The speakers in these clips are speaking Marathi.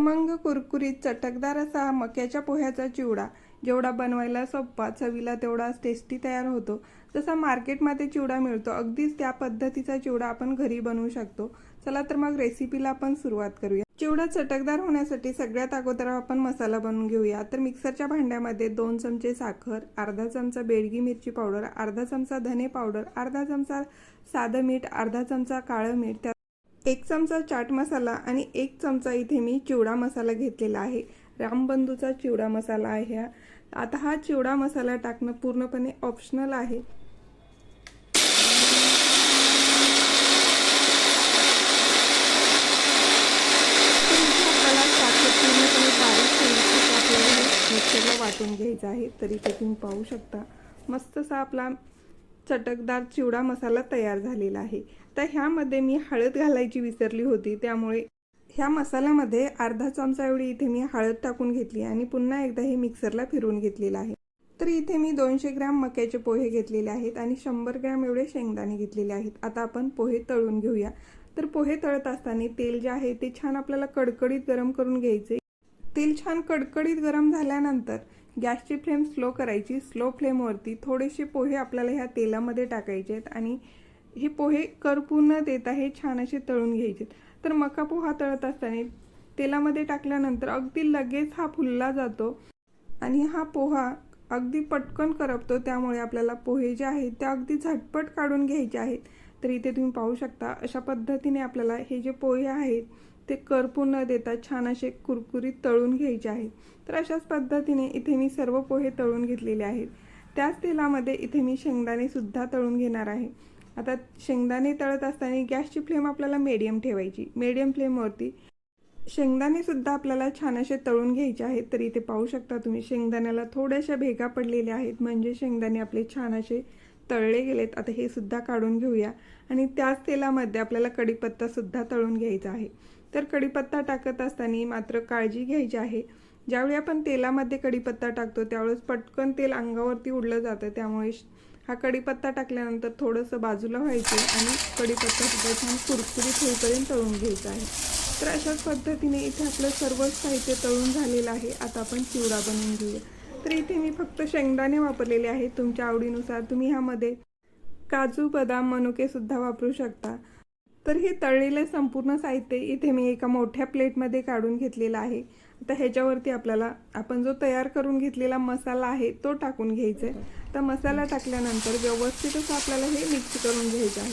खमंग कुरकुरीत चटकदार असा मक्याच्या पोह्याचा चिवडा जेवढा बनवायला सोपा, चवीला तेवढाच टेस्टी तयार होतो। जसा मार्केटमध्ये चिवडा मिळतो अगदीच त्या पद्धतीचा चिवडा आपण घरी बनवू शकतो। चला तर मग रेसिपीला आपण सुरुवात करूया। चिवडा चटकदार होण्यासाठी सगळ्यात अगोदर आपण मसाला बनवून घेऊया। तर मिक्सरच्या भांड्यामध्ये 2 चमचे साखर, अर्धा चमचा बेडगी मिरची पावडर, अर्धा चमचा धने पावडर, अर्धा चमचा साधं मीठ, अर्धा चमचा काळं मीठ, 1 चमचा चाट मसाला आणि 1 चमचा इथे मी चिवडा मसाला घेतलेला आहे। रामबंधूचा चिवडा मसाला आहे। आता हा चिवडा मसाला टाकणं पूर्णपणे ऑप्शनल आहे। आपल्याला साखर पूर्णपणे बारीक करून आपल्याला मिक्सरला वाटून घ्यायचं आहे। तरी ते तुम्ही पाहू शकता मस्तसा आपला चटकदार चिवडा मसाला तयार झालेला आहे। तर ह्यामध्ये मी हळद घालायची विसरली होती, त्यामुळे ह्या मसाल्यामध्ये अर्धा चमचा एवढी इथे मी हळद टाकून घेतली आणि पुन्हा एकदा हे मिक्सरला फिरवून घेतलेलं आहे। तर इथे मी 200 ग्रॅम मक्याचे पोहे घेतलेले आहेत आणि 100 ग्रॅम एवढे शेंगदाणे घेतलेले आहेत। आता आपण पोहे तळून घेऊया। तर पोहे तळत असताना तेल जे आहे ते छान आपल्याला कडकडीत गरम करून घ्यायचे। तेल छान कडकडीत गरम झाल्यानंतर गॅसची फ्लेम स्लो करायची। स्लो फ्लेमवरती थोडेसे पोहे आपल्याला ह्या तेलामध्ये टाकायचे आहेत आणि हे पोहे करपून न देता हे छान असे तळून घ्यायचे। तर मका पोहा तळत असताना तेलामध्ये टाकल्यानंतर अगदी लगेच हा फुलला जातो आणि हा पोहा अगदी पटकन करपतो, त्यामुळे आपल्याला पोहे जे आहेत ते अगदी झटपट काढून घ्यायचे आहेत। तर इथे तुम्ही पाहू शकता अशा पद्धतीने आपल्याला हे जे पोहे आहेत ते करपून न देता छान असे कुरकुरीत तळून घ्यायचे आहेत। तर अशाच पद्धतीने इथे मी सर्व पोहे तळून घेतलेले आहेत। त्याच तेलामध्ये इथे मी शेंगदाणे सुद्धा तळून घेणार आहे। आता शेंगदाणे तळत असताना गॅसची फ्लेम आपल्याला मीडियम ठेवायची। मीडियम फ्लेमवरती शेंगदाणे सुद्धा आपल्याला छान असे तळून घ्यायचे आहेत। तर इथे पाहू शकता तुम्ही शेंगदाण्याला थोड्याशा भेगा पडलेल्या आहेत, म्हणजे शेंगदाणे आपले छान असे तळले गेलेत। आता हे सुद्धा काढून घेऊया आणि त्याच तेलामध्ये आपल्याला कढीपत्ता सुद्धा तळून घ्यायचा आहे। तर कढीपत्ता टाकत असताना मात्र काळजी घ्यायची आहे। ज्यावेळी आपण तेलामध्ये कढीपत्ता टाकतो त्यावेळेस पटकन तेल अंगावरती उडलं जातं, त्यामुळे हा कढीपत्ता टाकल्यानंतर थोडंसं बाजूला व्हायचं आणि कढीपत्ता सुद्धा छान कुरकुरीत होईपर्यंत तळून घ्यायचा आहे। तर अशाच पद्धतीने इथे आपलं सर्व साहित्य तळून झालेलं आहे। आता आपण चिवडा बनवून घेऊया। तर इथे मी फक्त शेंगदाणे वापरलेले आहेत। तुमच्या आवडीनुसार तुम्ही ह्यामध्ये काजू, बदाम, मनुके सुद्धा वापरू शकता। तर हे तळलेले संपूर्ण साहित्य इथे मी एका मोठ्या प्लेटमध्ये काढून घेतलेला आहे। आता ह्याच्यावरती आपल्याला आपण जो तयार करून घेतलेला मसाला आहे तो टाकून घ्यायचा आहे। तर मसाला टाकल्यानंतर व्यवस्थित असं आपल्याला हे मिक्स करून घ्यायचं आहे।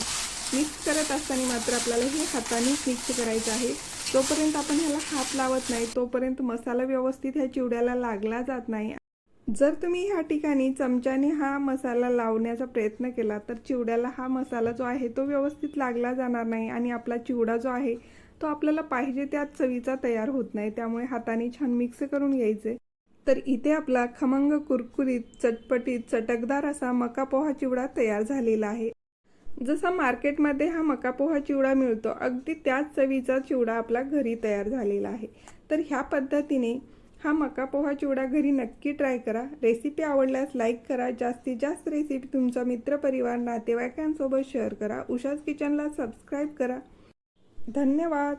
मिक्स करत असताना मात्र आपल्याला हे हाताने मिक्स करायचं आहे। जोपर्यंत आपण ह्याला हात लावत नाही तोपर्यंत मसाला व्यवस्थित ह्या चिवड्याला लागला जात नाही। जर तुम्ही ह्या ठिकाणी चमच्याने हा मसाला लावण्याचा प्रयत्न केला तर चिवड्याला हा मसाला जो आहे तो व्यवस्थित लागला जाणार नाही आणि आपला चिवडा जो आहे तो आपल्याला पाहिजे त्या चवीचा तयार होत नाही। त्यामुळे हाताने छान मिक्स करून घ्यायचे। तर इथे आपला खमंग कुरकुरीत चटपटीत चटकदार असा मका पोहा चिवडा तयार झालेला आहे। जसा मार्केटमध्ये हा मका पोहा चिवडा मिळतो अगदी त्याच चवीचा चिवडा आपला घरी तयार झालेला आहे। तर ह्या पद्धतीने हा मका पोहा चिवडा घरी नक्की ट्राय करा। रेसिपी आवडल्यास लाईक करा। जास्तीत जास्त रेसिपी तुमचा मित्रपरिवार नातेवाईकांसोबत शेअर करा। उषाज किचनला सबस्क्राईब करा। धन्यवाद।